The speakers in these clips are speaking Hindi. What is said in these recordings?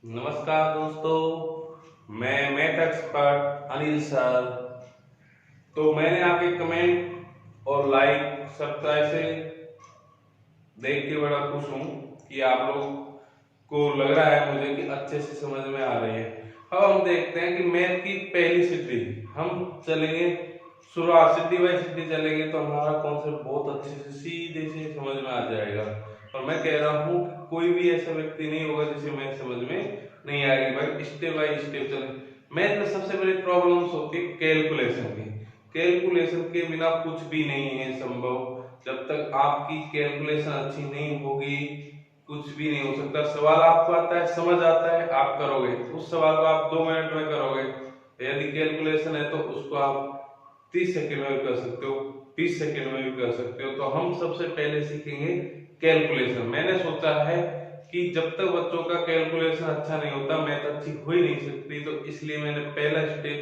नमस्कार दोस्तों, मैं मैथ एक्सपर्ट अनिल सर। तो मैंने आपके कमेंट और लाइक सब्सक्राइब से देख के बड़ा खुश हूँ कि आप लोग को लग रहा है मुझे कि अच्छे से समझ में आ रही है। अब हम देखते हैं कि मैथ की पहली सीढ़ी हम चलेंगे, शुरुआत सीढ़ी बाई सीढ़ी चलेंगे तो हमारा कॉन्सेप्ट बहुत अच्छे से सीधे से समझ में आ जाएगा। और मैं कह रहा हूँ कि कोई भी ऐसा व्यक्ति नहीं होगा जिसे मैथ समझ में नहीं आएगी। भाई स्टेप बाई स्टेप चले। मैथ में सबसे बड़ी प्रॉब्लम्स होती है कैलकुलेशन की। कैलकुलेशन के बिना कुछ भी नहीं है संभव। जब तक आपकी कैलकुलेशन अच्छी नहीं होगी कुछ भी नहीं हो सकता। सवाल आपको आता है, समझ आता है, आप करोगे, उस सवाल को आप 2 मिनट में करोगे। यदि कैलकुलेशन है तो उसको आप 30 सेकंड में भी कर सकते हो, 20 सेकंड में भी कर सकते हो। तो हम सबसे पहले सीखेंगे कैलकुलेशन। मैंने सोचा है कि जब तक बच्चों का कैलकुलेशन अच्छा नहीं होता मैथ अच्छी हो ही नहीं सकती, तो इसलिए मैंने पहला स्टेप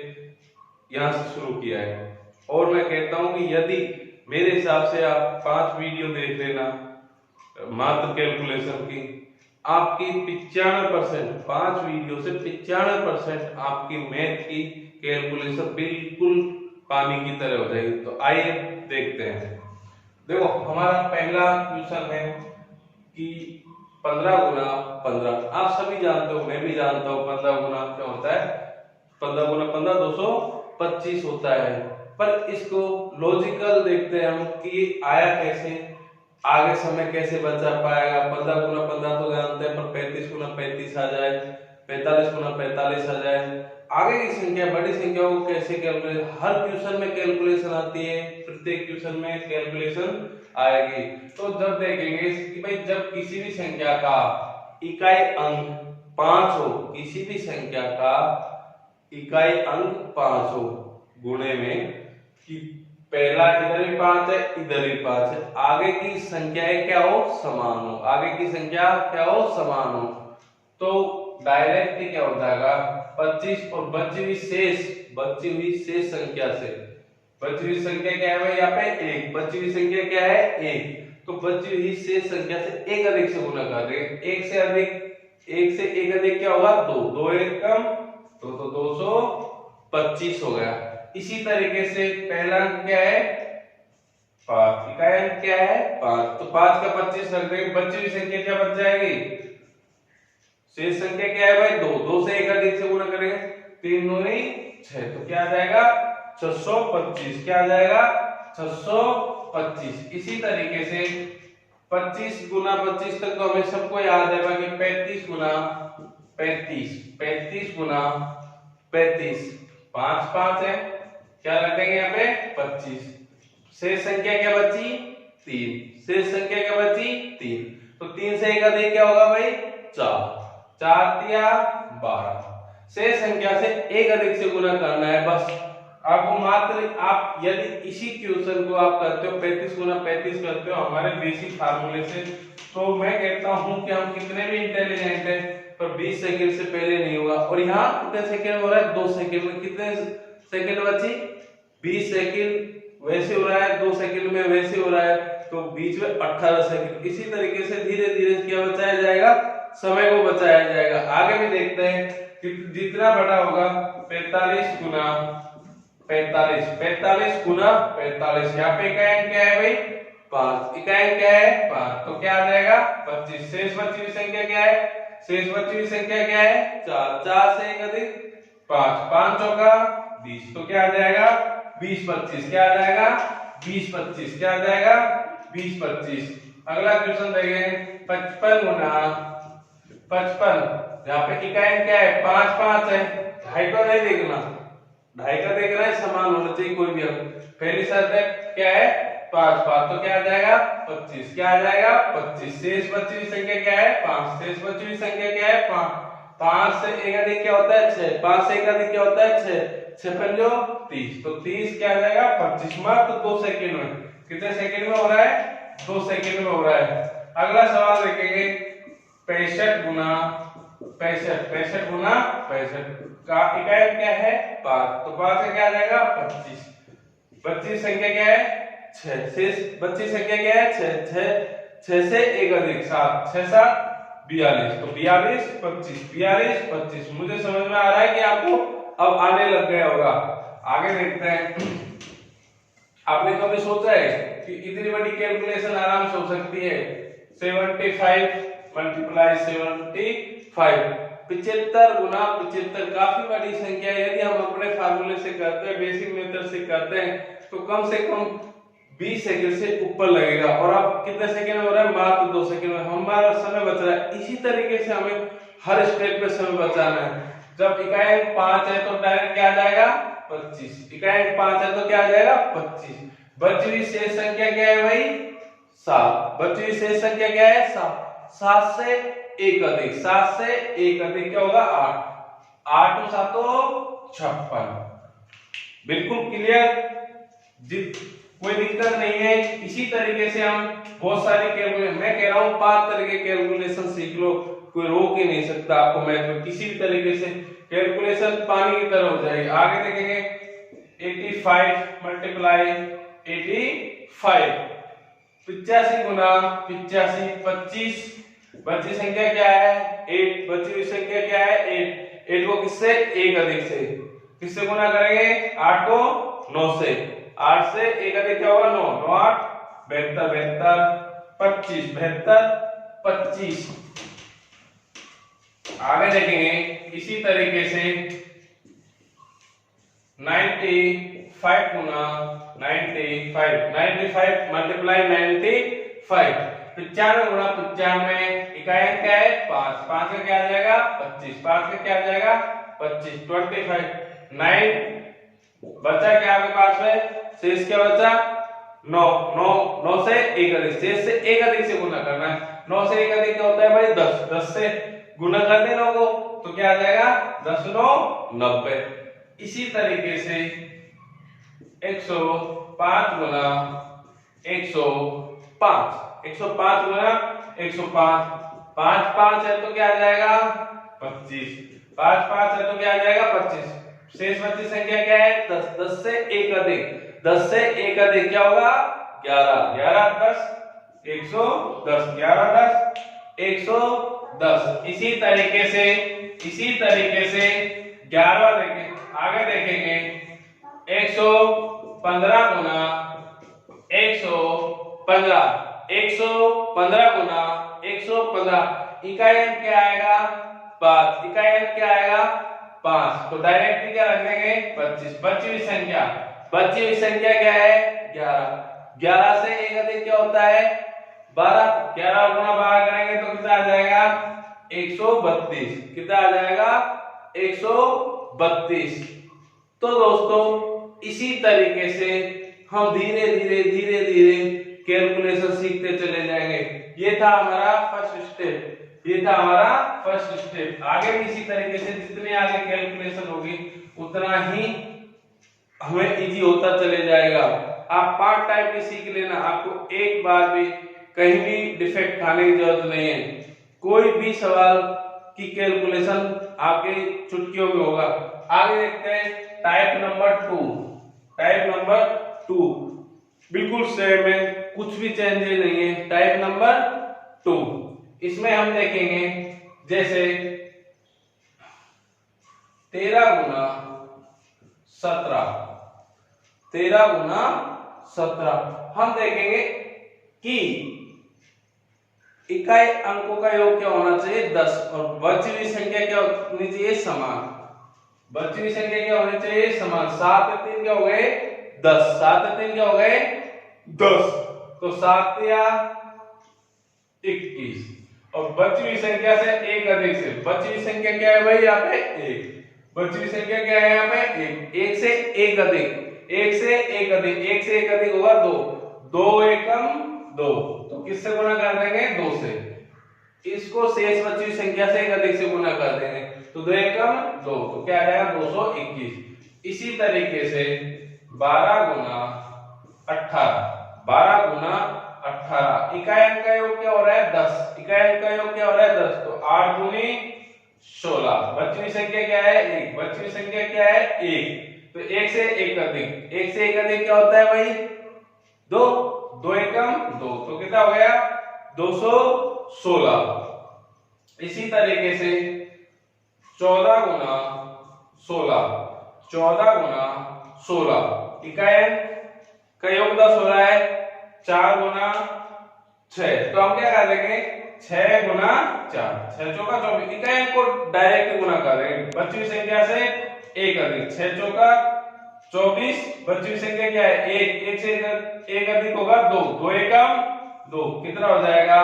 यहाँ से शुरू किया है। और मैं कहता हूँ कि यदि मेरे हिसाब से आप 5 वीडियो देख लेना मात्र कैलकुलेशन की, आपकी 95% 5 वीडियो से 95% आपकी मैथ की कैलकुलेशन बिल्कुल पानी की तरह हो जाएगी। तो आइए देखते हैं। देखो हमारा पहला क्वेश्चन है कि 15 गुना 15। आप सभी जानते हो, मैं भी जानता हूँ 15 गुना क्या होता है। 15 गुना 15 225 होता है। पर इसको लॉजिकल देखते हैं हम कि आया कैसे, आगे समय कैसे बचा पाएगा। 15 गुना 15 तो जानते हैं, पर 35 गुना 35 आ जाए, 45 गुना 45 आ जाए, आगे की संख्या बड़ी संख्याओं को कैसे कैलकुलेट। हर क्वेश्चन में कैलकुलेशन आती है, प्रत्येक क्वेश्चन में कैलकुलेशन आएगी। तो जब देखेंगे कि भाई जब किसी भी संख्या का इकाई अंक 5 हो, किसी भी संख्या का इकाई अंक 5 हो, गुणे में कि पहला इधर भी 5 है, इधर भी 5 है, आगे की संख्याएं क्या हो, समान हो, आगे की संख्या क्या हो, समान हो, तो डायरेक्ट क्या हो जाएगा 25। और बची हुई शेष संख्या से, बची हुई संख्या क्या है भाई यहाँ पे 1, बची हुई संख्या क्या है 1, तो बची हुई शेष संख्या से 1 अधिक से गुणा कर देंगे। 1 से 1 अधिक क्या होगा 2, 2 1 कम तो 225 हो गया। इसी तरीके से पहला अंक क्या है 5, इकाई अंक क्या है 5, तो 5 का 25 रख देंगे। बची हुई संख्या क्या बच जाएगी, शेष संख्या क्या है भाई 2, 2 से 1 अधिक से गुणा करेंगे, 3 दूनी 6, तो क्या आ जाएगा 625। क्या आ जाएगा 625। इसी तरीके से 25 गुना 25 तक तो हमें सबको याद है कि 35 गुना 35, 35 गुना 35, 5 5 है, क्या रखेंगे यहाँ पे 25। शेष संख्या क्या बची 3, शेष संख्या क्या बची 3, तो 3 से 1 अधिक क्या होगा भाई 4, 4 तिया 12। शेष संख्या से 1 अधिक से गुणा करना है बस आपको। मात्र आप यदि इसी क्वेश्चन को आप करते हो 35 गुना 35 करते हो हमारे बेसिक फार्मूले से, तो मैं कहता हूं कि हम कितने भी इंटेलिजेंट हैं पर 20 सेकंड से पहले नहीं होगा। और यहाँ कितने सेकंड हो रहा है 2 सेकंड में, कितने सेकंड बची 20 सेकंड वैसे हो रहा है, 2 सेकंड में वैसे हो रहा है, तो बीच में 18 सेकंड। इसी तरीके से धीरे धीरे क्या बचाया जाएगा, समय को बचाया जाएगा। आगे भी देखते हैं कि जितना बड़ा होगा 45 गुना 45, 45 गुना 45, यहाँ पे इकाई क्या है भाई 5, इकाई क्या है 5, तो क्या आ जाएगा 25। शेष बची हुई संख्या क्या है, शेष बची हुई संख्या क्या है 4, 4 से 1 अधिक 5, 5 चौका 20, तो क्या आ जाएगा 20 25, क्या आ जाएगा 20 25, क्या आ जाएगा 20 25। अगला क्वेश्चन देखें 55 गुना 55, यहाँ पे इकाई क्या है 5 5 है, ढाई को नहीं देखना, ढाई का देखना है, समान होना चाहिए कोई भी अंक। पहली शर्त है क्या है 5 5, तो क्या आ जाएगा 25, क्या आ जाएगा 25। शेष बची हुई संख्या क्या है 5, शेष बची हुई संख्या क्या है 5, 5 से 1 अधिक क्या होता है 6, 5 से 1 अधिक क्या होता है 6, 6 पंजो 30, तो 30 क्या आ जाएगा 25। मात्र 2 सेकंड में, कितने सेकंड में हो रहा है 2 सेकंड में हो रहा है। अगला सवाल देखेंगे 65 गुना 65, 65 गुना 65 का इकाई क्या है 5, तो 5 से क्या आ जाएगा 25, 25 संख्या क्या है 6, शेष 25 संख्या क्या है 6, 6 6 से 1 अधिक 7, 6 7 42, तो 42 25, 42 25। मुझे समझ में आ रहा है कि आपको अब आने लग गया होगा। आगे देखते हैं। आपने कभी सोचा है कि इतनी बड़ी कैलकुलेशन आराम से हो सकती है? 75 मल्टीप्लाई 75, 75 गुना 75 काफी बड़ी संख्या है। यदि हम अपने फार्मूले से करते हैं, बेसिक मेथड से करते हैं, तो कम से कम 20 सेकंड से ऊपर लगेगा। और अब कितने सेकंड हो रहा है? मात्र 2 सेकंड में हमारा समय बच रहा है। इसी तरीके से हमें हर स्टेप पे समय बचाना है। जब इकाई अंक 5 है तो डायरेक्ट क्या आ जाएगा? 25। इकाई अंक 5 है तो क्या आ जाएगा? 25। बची हुई शेष संख्या क्या है भाई? 7। बची हुई शेष संख्या क्या है? 7। 7 से 1 अधिक, 7 से 1 अधिक क्या होगा? 8। 8 और 7 56। बिल्कुल क्लियर? कोई दिक्कत नहीं है। इसी तरीके से हम बहुत सारी कैलकुलेशन, मैं कह रहा हूं 5 तरह के कैलकुलेशन सीख लो, कोई रोक ही नहीं सकता आपको मैथ में। किसी भी तरीके से कैलकुलेशन पानी की तरह हो जाएगी। आगे देखेंगे 85 मल्टीप्लाई 85, 85 गुना 85 25। बची संख्या क्या है? 8। बची हुई संख्या क्या है? 8। 8 को किससे? 1 अधिक से। किससे गुना करेंगे? 8 को 9 से। 8 से 1 अधिक क्या होगा? 9। 9 8 72, 72 25, 72 25। आगे देखेंगे इसी तरीके से 95 गुना 95 मल्टीप्लाई 95, 95 गुना 95। इकाई अंक क्या है? 5। 5 का क्या आ जाएगा? 25। 5 का क्या आ जाएगा? 25। 25 9 बचा क्या आपके पास में? शेष क्या बचा? 9। 9 9 से 1 अधिक, शेष से 1 अधिक से गुना करना है। 9 से 1 अधिक क्या होता है भाई? 10। 10 से गुना कर देना को तो क्या आ जाएगा? 10 9 90। इसी तरीके से 105 गुना 105, 105 गुना 105। 5 5 है तो क्या आ जाएगा? 25। 5 5 है तो क्या आ जाएगा? 25। शेष बची संख्या क्या है? 10। 10 से 1 अधिक, 10 से 1 अधिक क्या होगा? 11। 11 10 110, 11 10 110। इसी तरीके से 11वां देखें, आगे देखेंगे 115 गुना 115, 115 गुना 115। इकाई अंक क्या आएगा? 5। इकाई अंक क्या आएगा? 5। तो डायरेक्टली क्या रख देंगे? 25। बची हुई संख्या क्या है? 11। 11 से 1 अधिक क्या होता है? 12। 11 गुना 12 करेंगे तो कितना आ जाएगा? 132। कितना आ जाएगा? 132। तो दोस्तों इसी तरीके से हम धीरे धीरे कैलकुलेशन सीखते चले जाएंगे। ये था हमारा फर्स्ट स्टेप। आगे भी इसी तरीके से जितने आगे कैलकुलेशन होगी उतना ही हमें इजी होता चले जाएगा। आप पार्ट टाइम भी सीख लेना, आपको एक बार भी कहीं भी डिफेक्ट खाने की जरूरत नहीं है। कोई भी सवाल की कैलकुलेशन आपके चुटकियों में होगा। आगे देखते हैं टाइप नंबर 2। बिल्कुल सेम है, कुछ भी चेंजेस नहीं है। टाइप नंबर 2, इसमें हम देखेंगे जैसे 13 गुना 17, 13 गुना 17। हम देखेंगे कि इकाई अंकों का योग क्या होना चाहिए? 10। और बची हुई संख्या क्या होनी चाहिए? समान। बची हुई संख्या क्या होनी चाहिए? समान। 7 3 क्या हो गए? 10। 7 3 क्या हो गए? 10। तो 7 या 21। और बची हुई संख्या से 1 अधिक से, बची हुई संख्या क्या है भाई? यहाँ पे 1। बची हुई संख्या क्या है? यहाँ पे 1। 1 से 1 अधिक, 1 से 1 अधिक, 1 से 1 अधिक होगा 2। 2 एकम 2, तो किससे गुना कर देंगे? 2 से। इसको शेष बची हुई संख्या से 1 अधिक से गुना कर देंगे तो 2 एकम 2, तो क्या आ जाएगा? 221। इसी तरीके से 12 गुना 18, 12 गुना 18। इकाई अंक का योग क्या हो रहा है? 10। इकाई अंक का योग क्या हो रहा है? 10। तो 8 दूनी 16। बची हुई संख्या क्या है? 1। बची हुई संख्या क्या है? 1। तो 1 से 1 अधिक, 1 से 1 अधिक क्या होता है भाई? 2। 2 एकम 2, तो कितना हो गया? 216। इसी तरीके से 14 गुना 16, 14 गुना 16 इकाई का योग 10 हो रहा है। 4 गुना 6, तो हम क्या कर देंगे 6 गुना 4, 6 चौका 24 इकाई को डायरेक्ट गुना कर देंगे बची हुई संख्या से 1 अधिक 6 चौका 24, बची हुई संख्या क्या है 1, 1 से 1 अधिक होगा 2, 2 एकम 2, कितना हो जाएगा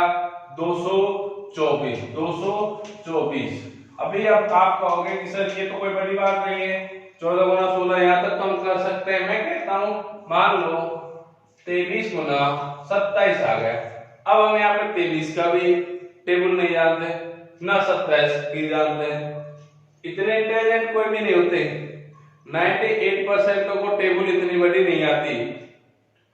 224, 224। अभी अब आप कहोगे कि सर ये तो कोई बड़ी बात नहीं है, 14 गुना 16 यहाँ तक तो हम कर सकते हैं। मैं कहता हूं मान लो 23 गुना 27 आ गया। अब हम यहाँ पे 23 का भी टेबल नहीं जानते ना 27 की जानते हैं। इतने इंटेलिजेंट कोई भी नहीं होते, 98% को टेबल इतनी बड़ी नहीं आती,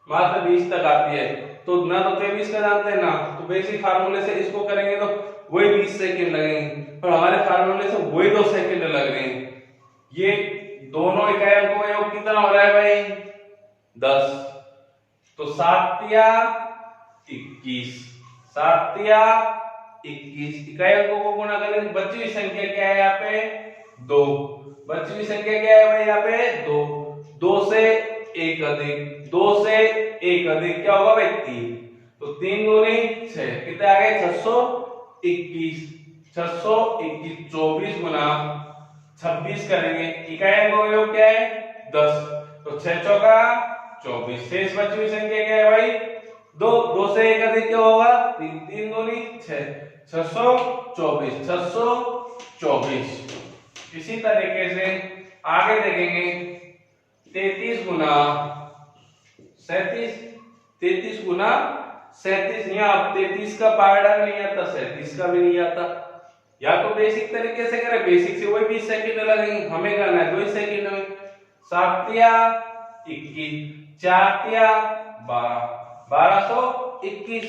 मात्र 20 तक आती है। तो ना तो 23 का जानते हैं ना तो बेसिक फार्मूले से इसको करेंगे तो वही 20 सेकंड लगेंगे और हमारे फार्मूले से वही 2 सेकंड लग रहे हैं। ये दोनों इकाइयों का योग कितना हो रहा है भाई 10, तो 7 या 21, 7 या 21 इकाइयों को गुणा करेंगे। बची हुई संख्या क्या है यहाँ पे 2, बची हुई संख्या क्या है भाई यहाँ पे 2, 2 से 1 अधिक 2 से 1 अधिक क्या होगा भाई 3, तो 3 दूनी 6 कितने आ गए 621, 621 24 गुना 26 करेंगे। इकाइयों का योग क्या है 10, तो 6 चौका 24, शेष बची हुई संख्या क्या है भाई 2, 2 से 1 अधिक क्या होगा 3, 3 दूनी 6, 624, 624। इसी तरीके से आगे देखेंगे 33 गुना 37, 33 गुना 37, यहाँ 33 का पावड़ा नहीं आता 37 का भी नहीं आता। या तो बेसिक तरीके से करें, बेसिक से वही 20 सेकंड लगेंगे, हमें करना है 2 सेकंड में। 7 या 21, 4 या 12, 1221,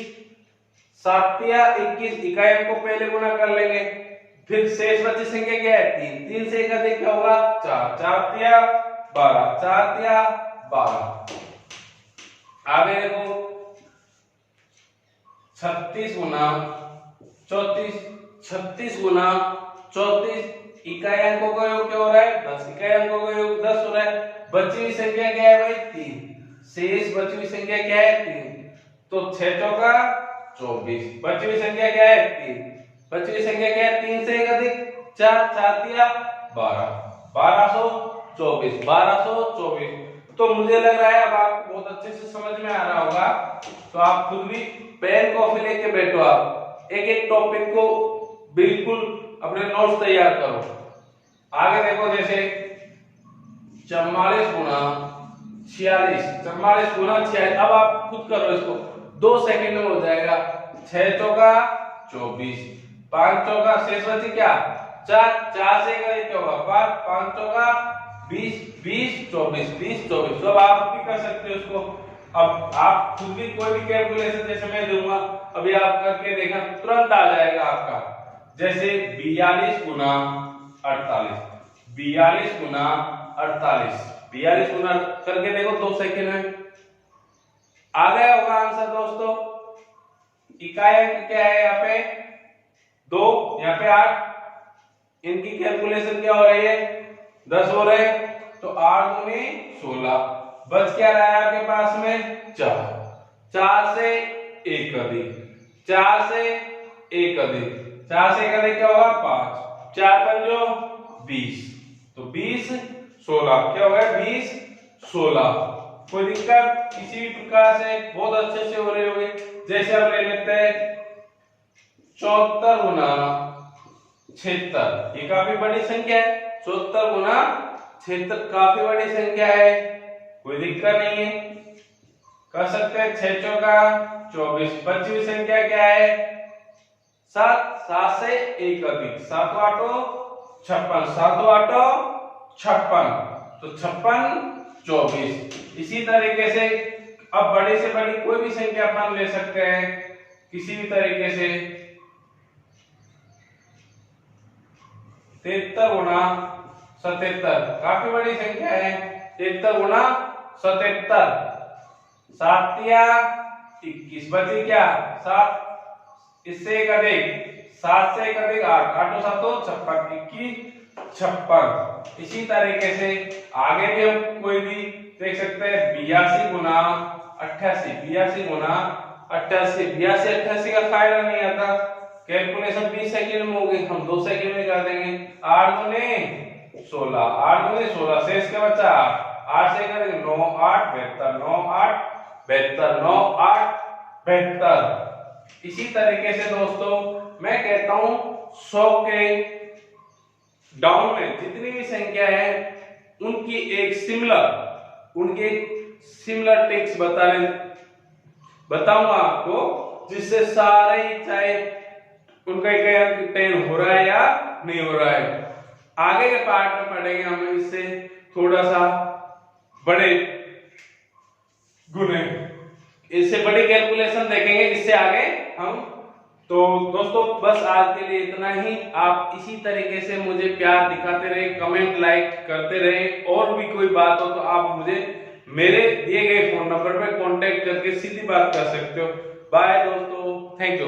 7 या 21 इकाइयों को पहले गुना कर लेंगे, फिर शेष बची संख्या क्या है 3, 3 से 1 अधिक क्या होगा 4, 4 या 12, 4 या 12। आगे देखो 36 गुना 34, 36 गुना 34 इकाई अंकों का योग क्या हो रहा है 10, इकाई अंकों का योग 10 हो रहा है। बची हुई संख्या क्या है भाई 3, शेष बची हुई संख्या क्या है 3, तो 6 चौका 24, बची हुई संख्या क्या है 3, बची हुई संख्या क्या है 3 से 1 अधिक 4, 4 या 12, 1224, 1224। तो मुझे लग रहा है अब आपको बहुत अच्छे से समझ में आ रहा होगा, तो आप खुद भी पेन कॉपी लेके बैठो, आप एक एक टॉपिक को बिल्कुल अपने नोट्स तैयार करो। आगे देखो जैसे 44 गुना 46, 44 गुना 46, अब आप खुद करो इसको 2 सेकंड में हो जाएगा। 6 चौका 24, 5 चौका शेष बची क्या 4, 4 से क्या होगा 5, 5 चौका 20, 20 24, 20 24। तो अब आप भी कर सकते हो इसको। अब आप खुद भी कोई भी कैलकुलेशन जैसे मैं दूंगा अभी आप करके देखना तुरंत आ जाएगा आपका। जैसे 42 गुना 48, 42 गुना 48, 42 गुना करके देखो 2 सेकंड में आ गया होगा आंसर दोस्तों। इकाई क्या है यहाँ पे 2, यहाँ पे 8, इनकी कैलकुलेशन क्या हो रही है 10 हो रहे, तो 8 दूनी 16, बच क्या रहा है आपके पास में 4, 4 से 1 अधिक 4 से 1 अधिक 4 से 1 अधिक क्या होगा 5, 4 पंजो 20, तो 20 16 क्या होगा 20 16। कोई दिक्कत किसी भी प्रकार से बहुत अच्छे से हो रही होगी। जैसे अब ले लेते हैं 74 गुना 76, ये काफी बड़ी संख्या है, 74 गुना 76 काफी बड़ी संख्या है, कोई दिक्कत नहीं है कर सकते हैं। 6 चौका 24, बची हुई संख्या क्या है 7, 7 से 1 अधिक 7 8 56, 7 8 56, तो 56 24। इसी तरीके से अब बड़ी से बड़ी कोई भी संख्या अपन ले सकते हैं किसी भी तरीके से। 73 गुना 77 काफी बड़ी संख्या है, 73 गुना 77, 7 या 21 बची क्या 7, इससे एक अधिक 7 से एक अधिक 8, 8 7 56, 21 56। इसी तरीके से आगे भी हम कोई भी देख सकते हैं 82 गुना 88, 82 गुना 88, 82 88 का फायदा नहीं आता, कैलकुलेशन 20 सेकंड में होगी, हम 2 सेकंड में कर देंगे। 8 गुने 16, 8 गुने 16 शेष क्या बचा 8 से करेंगे 9 8 72, 9 8 72, 9 8 72। इसी तरीके से दोस्तों मैं कहता हूं 100 के डाउन में जितनी भी संख्या है उनकी एक सिमिलर टिक्स बताऊंगा आपको, जिससे सारे चाहे उनका 10 हो रहा है या नहीं हो रहा है। आगे के पार्ट में पढ़ेंगे हम इससे थोड़ा सा बड़े गुने, इससे बड़ी कैलकुलेशन देखेंगे इससे आगे हम। तो दोस्तों बस आज के लिए इतना ही। आप इसी तरीके से मुझे प्यार दिखाते रहे, कमेंट लाइक करते रहे, और भी कोई बात हो तो आप मुझे मेरे दिए गए फोन नंबर पर कांटेक्ट करके सीधी बात कर सकते हो। बाय दोस्तों, थैंक यू।